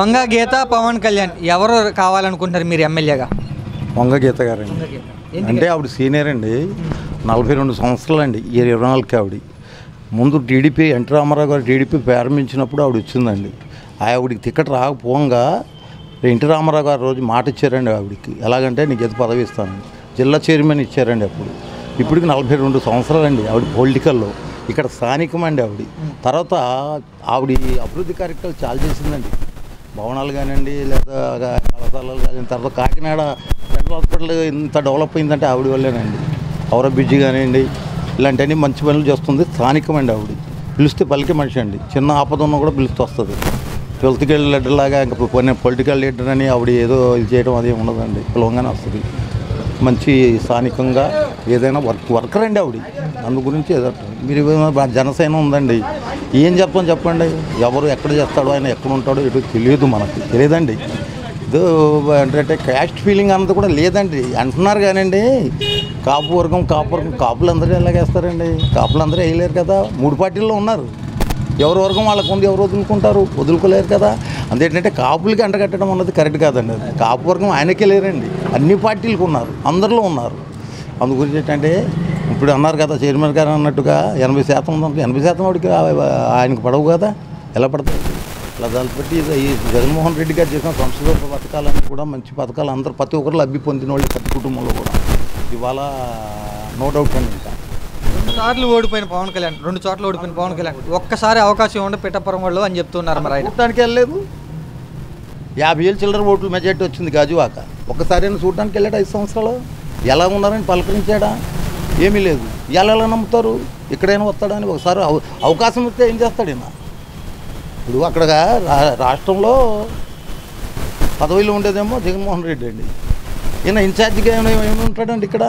వంగ గీత పవన్ కళ్యాణ్ ఎవరు కావాలనుకుంటారు మీరు ఎమ్మెల్యేగా? వంగ గీత గారండి. అంటే ఆవిడ సీనియర్ అండి, 42 సంవత్సరాలు అండి. 24కి ఆవిడ ముందు టీడీపీ ఎన్టీ రామారావు గారు టీడీపీ ప్రారంభించినప్పుడు ఆవిడ వచ్చిందండి. ఆవిడకి టికెట్ రాకపోగా ఎన్టీ రామారావు గారు రోజు మాట ఇచ్చారండి ఆవిడకి. ఎలాగంటే నీకు ఏదో పదవి ఇస్తాను, జిల్లా చైర్మన్ ఇచ్చారండి. ఇప్పటికి 42 సంవత్సరాలండి ఆవిడ పొలిటికల్లో. ఇక్కడ స్థానికమండి ఆవిడ. తర్వాత ఆవిడ అభివృద్ధి కార్యక్రమాలు చాలా చేసిందండి. భవనాలు కానివ్వండి, లేదా కళాశాలలు కానీ. తర్వాత కాకినాడ సెంట్రల్ హాస్పిటల్ ఇంత డెవలప్ అయిందంటే ఆవిడ వల్లేనండి. ఔరా బ్రిడ్జి కానివ్వండి, ఇలాంటివన్నీ మంచి పనులు చేస్తుంది. స్థానికమండి ఆవిడ. పిలిస్తే పలికే మనిషి అండి. చిన్న ఆపద ఉన్నా కూడా పిలుస్తూ వస్తుంది. పొలిటికల్ లీడర్ లాగా ఇంకా పొలిటికల్ లీడర్ అని ఆవిడ ఏదో ఇది చేయడం అదే ఉండదండి. పిలవంగానే వస్తుంది. మంచి స్థానికంగా ఏదైనా వర్కర్ అండి ఆవిడ. అందు గురించి ఏదో మీరు జనసేన ఉందండి, ఏం చెప్పండి. ఎవరు ఎక్కడ చేస్తాడో, ఆయన ఎక్కడ ఉంటాడో ఎటు తెలియదు, మనకు తెలియదండి. ఇది అంటే క్యాస్ట్ ఫీలింగ్ అన్నది కూడా లేదండి అంటున్నారు కానండి. కాపులు అందరూ ఎలాగేస్తారండి? కాపులు అందరూ వేయలేరు కదా. 3 పార్టీల్లో ఉన్నారు. ఎవరి వర్గం వాళ్ళకు ఉంది, ఎవరు వదులుకోలేరు కదా. అంతేంటంటే కాపులకి అంటగట్టడం అన్నది కరెక్ట్ కాదండి. అది కాపు వర్గం ఆయనకే లేరండి, అన్ని పార్టీలకు ఉన్నారు, అందరిలో ఉన్నారు. అందు గురించి ఏంటంటే ఇప్పుడు అన్నారు కదా చైర్మన్ గారు అన్నట్టుగా 80% ఉందంటే 80% వాడికి ఆయనకు పడవు కదా, ఎలా పడతాయి? అలా దాన్ని బట్టి ఈ జగన్మోహన్ రెడ్డి గారు చేసిన సంక్షేమ పథకాలన్నీ కూడా మంచి పథకాలు, అందరూ ప్రతి ఒక్కరు లబ్ధి పొందిన వాళ్ళు ప్రతి కుటుంబంలో కూడా ఇవాళ నో డౌట్ అండి. ఇంకా 2 సార్లు ఓడిపోయిన పవన్ కళ్యాణ్, 2 చోట్ల ఓడిపోయిన పవన్ కళ్యాణ్ ఒక్కసారి అవకాశం ఇవ్వండి పిఠాపురం వాళ్ళు అని చెప్తున్నారు. మరి ఆయన చూడటానికి వెళ్ళలేదు. 50,000 చిల్లర ఓట్లు మెజార్టీ వచ్చింది గాజువాక. ఒక్కసారి చూడటానికి వెళ్ళాడు 5 సంవత్సరాలు. ఎలా ఉన్నారని పలకరించాడా? ఏమీ లేదు. ఎలా నమ్ముతారు? ఇక్కడైనా వస్తాడని ఒకసారి అవకాశం ఇస్తే ఏం చేస్తాడు ఈయన? ఇప్పుడు అక్కడ రాష్ట్రంలో పదవిలో ఉండేదేమో జగన్మోహన్ రెడ్డి అండి. ఈయన ఇన్ఛార్జిగా ఏమి ఉంటాడండి ఇక్కడ?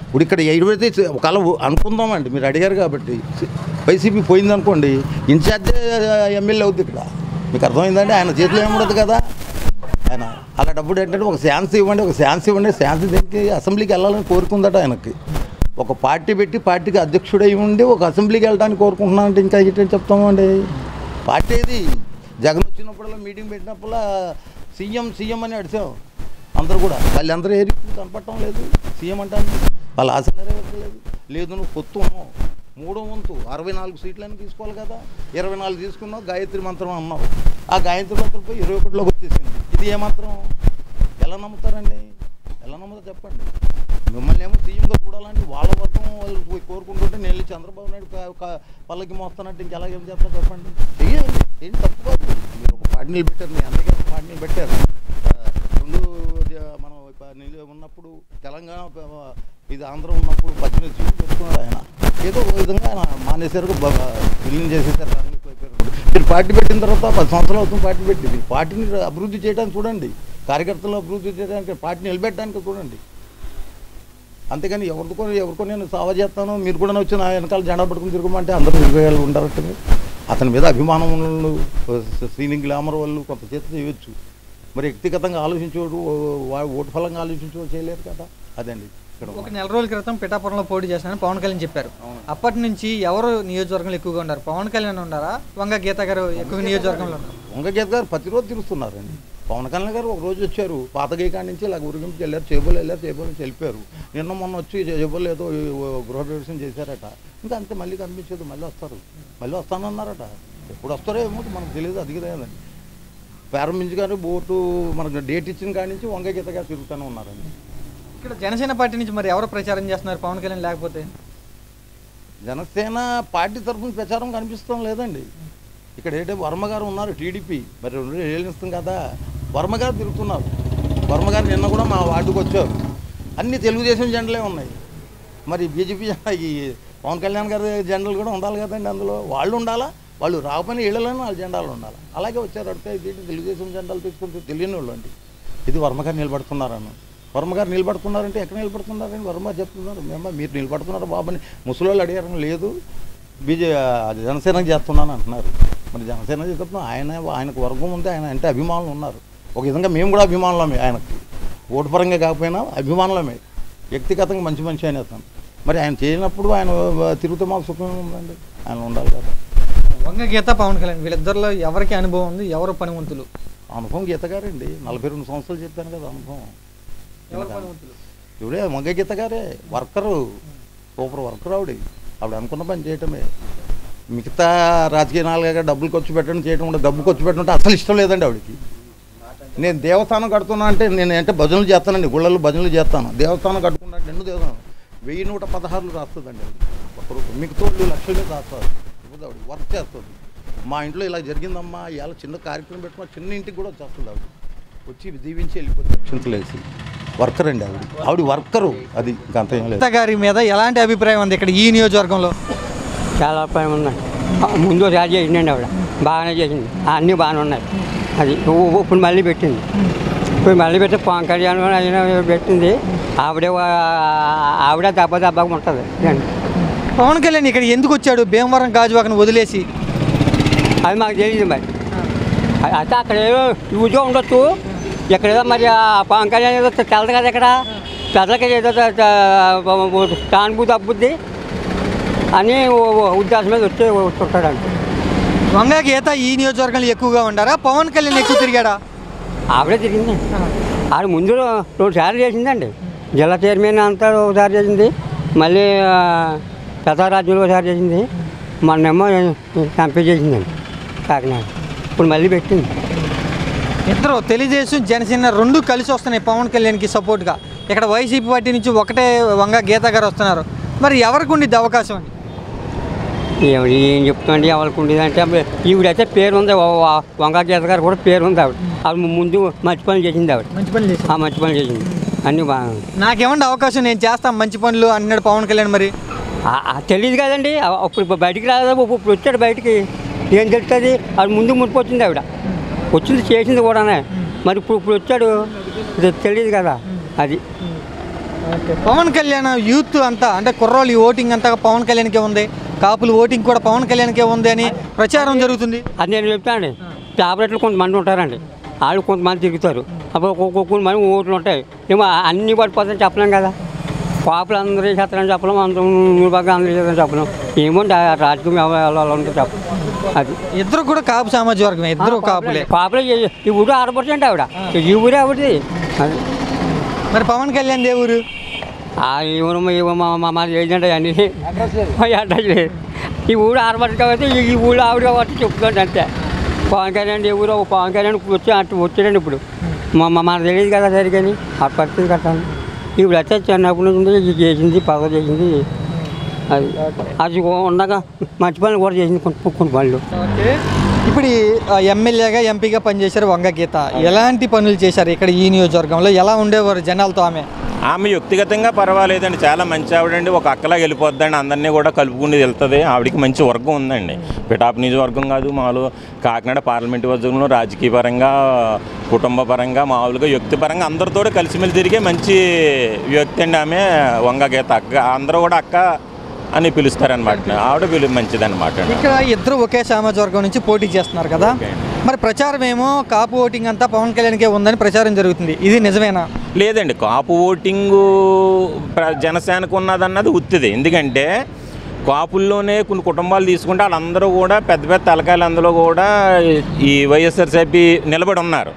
ఇప్పుడు ఇక్కడ ఎటువంటి ఒకవేళ అనుకుందామండి, మీరు అడిగారు కాబట్టి వైసీపీ పోయిందనుకోండి, ఇన్ఛార్జే ఎమ్మెల్యే అవుద్ది ఇక్కడ. మీకు అర్థమైందండి? ఆయన చేతిలో ఏముండదు కదా. ఆయన అలా డబ్బులు ఏంటంటే ఒక ఛాన్స్ ఇవ్వండి. ఛాన్స్ దేనికి? అసెంబ్లీకి వెళ్ళాలని కోరుకుందట ఆయనకి. ఒక పార్టీ పెట్టి పార్టీకి అధ్యక్షుడై ఉండి ఒక అసెంబ్లీకి వెళ్ళడానికి కోరుకుంటున్నానంటే ఇంకా ఏంటని చెప్తామండి? పార్టీ ఏది? జగన్ వచ్చినప్పుడల్లా మీటింగ్ పెట్టినప్పుడల్లా సీఎం అని అడిచాం అందరూ కూడా. వాళ్ళందరూ ఏరి కనపడటం లేదు. సీఎం అంటాను వాళ్ళ ఆశ నెరవేర్చలేదు. లేదు నువ్వు పొత్తు ఉన్నావు, 3వ వంతు 64 సీట్లని తీసుకోవాలి కదా. 24 తీసుకున్నావు, గాయత్రి మంత్రం అన్నావు. ఆ గాయత్రి మంత్రం పోయి 21లోకి వచ్చేసింది. ఇది ఏ మంత్రం? ఎలా నమ్ముతారండి? ఎలా నమ్ముతారు చెప్పండి? మిమ్మల్ని ఏమో సీఎంగా చూడాలని వాళ్ళ వర్గం వాళ్ళు కోరుకుంటుంటే నేను చంద్రబాబు నాయుడు పల్లకి మోస్తానంటే ఇంకెలాగేం చేస్తాను చెప్పండి? చెయ్యండి, ఏంటి తప్పు కాదు. మీరు ఒక పార్టీ నిలబెట్టారు, మీ అందరికీ ఒక పార్టీ నిలబెట్టారు. 2 మనం ఉన్నప్పుడు తెలంగాణ ఇది ఆంధ్ర ఉన్నప్పుడు 18 సీట్లు పెట్టుకున్నాడు ఆయన. ఏదో ఒక విధంగా ఆయన మానేశారు, విలీనం చేసేసారు. మీరు పార్టీ పెట్టిన తర్వాత 10 సంవత్సరాలు అవుతుంది పార్టీ పెట్టి. మీరు పార్టీని అభివృద్ధి చేయడానికి చూడండి, కార్యకర్తలను అభివృద్ధి చేయడానికి, పార్టీని నిలబెట్టడానికి చూడండి. అంతేగాని ఎవరికో నేను సేవ చేస్తాను, మీరు కూడా వచ్చి నా వెనకాల జెండా పట్టుకుని తిరగమంటే అందరూ నిలబేయాలి ఉంటారట. అతని మీద అభిమానం వాళ్ళు, సీనింగ్ గ్లామర్ వాళ్ళు కొంత చేత చేయవచ్చు. మరి వ్యక్తిగతంగా ఆలోచించేవాడు, ఓటు ఫలంగా ఆలోచించేవాడు చేయలేరు కదా. అదండి. ఒక నెల రోజుల క్రితం పిఠాపురంలో పోటీ చేస్తానని పవన్ కళ్యాణ్ చెప్పారు. అప్పటి నుంచి ఎవరు నియోజకవర్గంలో ఎక్కువగా ఉన్నారు? పవన్ కళ్యాణ్ ఉన్నారా, వంగ గీత గారు ఎక్కువ నియోజకవర్గంలో ఉన్నారు? వంగ గీత గారు ప్రతిరోజు తిరుగుతున్నారండి. పవన్ కళ్యాణ్ గారు ఒక రోజు వచ్చారు, పాతగీకాడ నుంచి ఇలా ఊరిగింపుకి వెళ్ళారు, చేబోలు నుంచి వెళ్ళిపోయారు. మొన్న వచ్చి చేబోలు ఏదో గృహప్రవేశం చేశారట. ఇంకా అంతే, మళ్ళీ కనిపించదు. మళ్ళీ వస్తానన్నారట. ఎప్పుడు వస్తారో ఏమో మనకు తెలియదు. అది కదండి. ప్రారంభించగానే బోటు మనకు డేట్ ఇచ్చిన కాడి నుంచి వంగ గీత గారు తిరుగుతూనే ఉన్నారండి. ఇక్కడ జనసేన పార్టీ నుంచి మరి ఎవరు ప్రచారం చేస్తున్నారు పవన్ కళ్యాణ్ లేకపోతే? జనసేన పార్టీ తరఫున ప్రచారం కనిపిస్తాం లేదండి. ఇక్కడ ఏంటంటే వర్మ గారు ఉన్నారు టీడీపీ, మరి 2 ఏళ్ళు ఇస్తాం కదా. వర్మ గారు తిరుగుతున్నారు. వర్మ గారు నిన్న కూడా మా వార్డుకు వచ్చారు. అన్ని తెలుగుదేశం జెండలే ఉన్నాయి. మరి బీజేపీ ఈ పవన్ కళ్యాణ్ గారి జెండలు కూడా ఉండాలి కదండి. అందులో వాళ్ళు ఉండాలా? వాళ్ళు రాకపోయినా ఇళ్లలోనే వాళ్ళ జెండాలు ఉండాలి. అలాగే వచ్చారు. అడితే ఇది తెలుగుదేశం జెండాలు తీసుకుంటే తెలియని వాళ్ళు అండి. ఇది వర్మ గారు నిలబడుతున్నారని. వర్మ గారు నిలబడుతున్నారంటే ఎక్కడ నిలబడుతున్నారని వర్మ చెప్తున్నారు. మీరు నిలబడుతున్నారు బాబుని ముసలి వాళ్ళు అడిగారని. లేదు, జనసేనకు చేస్తున్నాను అంటున్నారు. మరి జనసేన చేస్తున్నాం. ఆయనకు వర్గం ఉంది, ఆయన అంటే అభిమానులు ఉన్నారు. ఒక విధంగా మేము కూడా అభిమానులమే. ఆయనకి ఓటు పరంగా కాకపోయినా అభిమానులమే. వ్యక్తిగతంగా మంచి ఆయన అతను. మరి ఆయన చేయనప్పుడు ఆయన తిరుగుతూ మాకు సుఖం ఉందండి. ఆయన ఉండాలి కదా. వంగ గీత పవన్ కళ్యాణ్ వీళ్ళిద్దరిలో ఎవరికి అనుభవం ఉంది, ఎవరు పనివంతులు? అనుభవం గీత గారండి, 42 సంవత్సరాలు చెప్పాను కదా అనుభవం. ఇవిడే మొగ్గ గీత గారే వర్కరు, సూపర్ వర్కర్ ఆవిడ అనుకున్న పని చేయటమే. మిగతా రాజకీయ నాలుగా డబ్బులు ఖర్చు పెట్టడం చేయడం ఉంటే డబ్బు ఖర్చు పెట్టడం అసలు ఇష్టం లేదండి ఆవిడకి. నేను దేవస్థానం కడుతున్నా అంటే నేను అంటే భజనలు చేస్తానండి, గుళ్ళల్లో భజనలు చేస్తాను. దేవస్థానం కట్టుకున్నా నిన్ను దేవస్థానం 1116 రాస్తుందండి ఆవిడ ఒక్కరు. మిగతా వాళ్ళు లక్షలు రాస్తారు. ఆవిడ వర్క్ చేస్తుంది. మా ఇంట్లో ఇలా జరిగిందమ్మా, ఇలా చిన్న కార్యక్రమం పెట్టుకున్నా చిన్న ఇంటికి కూడా వచ్చేస్తుంది ఆవిడ. వచ్చి దీవించి వెళ్ళిపోతుంది చింతలేసి. వర్కర్ అండి ఆవిడ వర్కరు. అది అంత ఏం లేదు. గారి మీద ఎలాంటి అభిప్రాయం ఉంది ఇక్కడ ఈ నియోజకవర్గంలో? చాలా అభిప్రాయం ఉన్నాయి. ముందు ఒకసారి చేసిందండి ఆవిడ, బాగానే చేసింది, అన్నీ బాగానే ఉన్నాయి. అది ఇప్పుడు మళ్ళీ పెట్టింది. ఇప్పుడు మళ్ళీ పెట్టి పవన్ కళ్యాణ్ అయినా పెట్టింది. ఆవిడ దెబ్బగా ఉంటుంది. పవన్ కళ్యాణ్ ఇక్కడ ఎందుకు వచ్చాడు భీమవరం గాజువాకను వదిలేసి? అది మాకు తెలియదు మరి. అయితే అక్కడ ఏదో యూజ్గా ఉండొచ్చు, ఎక్కడేదో మరి పవన్ కళ్యాణ్ ఏదో తెలదు కదా, ఇక్కడ తెల్లకి ఏదో తానుభూతి అబ్బుద్ది అని ఉద్దేశం మీద వస్తుంటాడు. అంటే వంగ గీత ఈ నియోజకవర్గంలో ఎక్కువగా ఉండారా, పవన్ కళ్యాణ్ ఎక్కువ తిరిగాడా? ఆవిడే తిరిగిందండి. ఆవిడ ముందు 2 సార్లు చేసిందండి. జిల్లా చైర్మన్ అంతా ఒకసారి చేసింది, మళ్ళీ పెద్దరాజ్యంలో ఒకసారి చేసింది, మొన్నేమో ఎంపీ చేసిందండి కాకినాడ. ఇప్పుడు మళ్ళీ పెట్టింది. ఇద్దరు తెలుగుదేశం జనసేన 2 కలిసి వస్తున్నాయి పవన్ కళ్యాణ్కి సపోర్ట్గా. ఇక్కడ వైసీపీ పార్టీ నుంచి ఒకటే వంగ గీత గారు వస్తున్నారు. మరి ఎవరికి ఉండిద్ది అవకాశం అని? ఏం చెప్తుందండి ఎవరికి ఉండేది అంటే, ఈవిడైతే పేరు ఉంది, వంగ గీత గారు కూడా పేరు ఉంది. ఆవిడ ముందు మంచి పనులు చేసింది. ఆవిడ మంచి పనులు చేసింది, అన్నీ బాగా. నాకేమంటే అవకాశం నేను చేస్తాను మంచి పనులు అన్నాడు పవన్ కళ్యాణ్. మరి తెలియదు కదండి, అప్పుడు బయటికి రాలేదు. ఇప్పుడు వచ్చాడు బయటికి, ఏం తెలుస్తుంది? అది ముందు మునుపు వచ్చింది, ఆవిడ వచ్చింది చేసింది కూడానే. మరి ఇప్పుడు వచ్చాడు, తెలియదు కదా. అది పవన్ కళ్యాణ్ యూత్ అంతా అంటే కుర్రోళ్ళు ఈ ఓటింగ్ అంతా పవన్ కళ్యాణ్కే ఉంది, కాపులు ఓటింగ్ కూడా పవన్ కళ్యాణ్కే ఉంది అని ప్రచారం జరుగుతుంది. అది నేను చెప్తానండి. టాబ్లెట్లు కొంతమంది ఉంటారండి, వాళ్ళు కొంతమంది తిరుగుతారు. అప్పుడు కొంతమంది ఓట్లు ఉంటాయి. ఏమో అన్ని పడిపోతాయని చెప్పలేం కదా. కాపులు అందరూ చేస్తారని చెప్పలేం, అందరూ బాగా అందరూ చేస్తారని చెప్పలేం. ఏమో రాజకీయం వెళ్ళాలంటే చెప్పలేం. అది ఇద్దరు కూడా కాపు సామాజిక వర్గమే, ఇద్దరు కాపులే. ఈ ఊరు ఆడపడుతుంది ఆవిడ, ఈ ఊరే ఆవిడది. అది మరి పవన్ కళ్యాణ్ ఏ ఊరు? ఈ ఊరు మాది ఏంటంటే అన్ని అడ్రస్ లేదు. ఈ ఊరు ఆడపడుతుంది కాబట్టి ఈ ఊళ్ళో ఆవిడ వచ్చి చెప్తుంది అంతే. పవన్ కళ్యాణ్ ఏ ఊరు పవన్ కళ్యాణ్ వచ్చాడండి. ఇప్పుడు మనకు తెలియదు కదా సరిగ్గా ఆ పరిస్థితి కట్టాలి. ఇప్పుడు అయితే చిన్నప్పటి నుంచి చేసింది, పదవి చేసింది. అది ఉండగా మంచి పనులు కూడా చేసింది, కొన్ని పనులు. ఇప్పుడు ఎమ్మెల్యేగా ఎంపీగా పనిచేశారు వంగ గీత. ఎలాంటి పనులు చేశారు ఇక్కడ ఈ నియోజకవర్గంలో? ఎలా ఉండేవారు జనాలతో? ఆమె వ్యక్తిగతంగా పర్వాలేదండి, చాలా మంచి ఆవిడండి. ఒక అక్కలా వెళ్ళిపోద్దండి, అందరినీ కూడా కలుపుకుని వెళ్తుంది. ఆవిడకి మంచి వర్గం ఉందండి. పిఠాపు నియోజకవర్గం కాదు, మామూలు కాకినాడ పార్లమెంటు వర్గంలో రాజకీయ పరంగా, కుటుంబ పరంగా, మామూలుగా వ్యక్తిపరంగా అందరితో కలిసిమెలిసి తిరిగే మంచి వ్యక్తి అండి ఆమె వంగ గీత. అక్క అందరూ కూడా అక్క అని పిలుస్తారనమాట. ఆవిడ మంచిదన్నమాట. ఇక్కడ ఇద్దరు ఒకే సామాజిక వర్గం నుంచి పోటీ చేస్తున్నారు కదా, మరి ప్రచారం ఏమో కాపు ఓటింగ్ అంతా పవన్ కళ్యాణ్కే ఉందని ప్రచారం జరుగుతుంది, ఇది నిజమేనా? లేదండి, కాపు ఓటింగు జనసేనకు ఉన్నదన్నది ఉత్తిది. ఎందుకంటే కాపుల్లోనే కొన్ని కుటుంబాలు తీసుకుంటే వాళ్ళందరూ కూడా పెద్ద పెద్ద తలకాయలు, అందులో కూడా ఈ వైఎస్ఆర్సీపీ నిలబడి ఉన్నారు.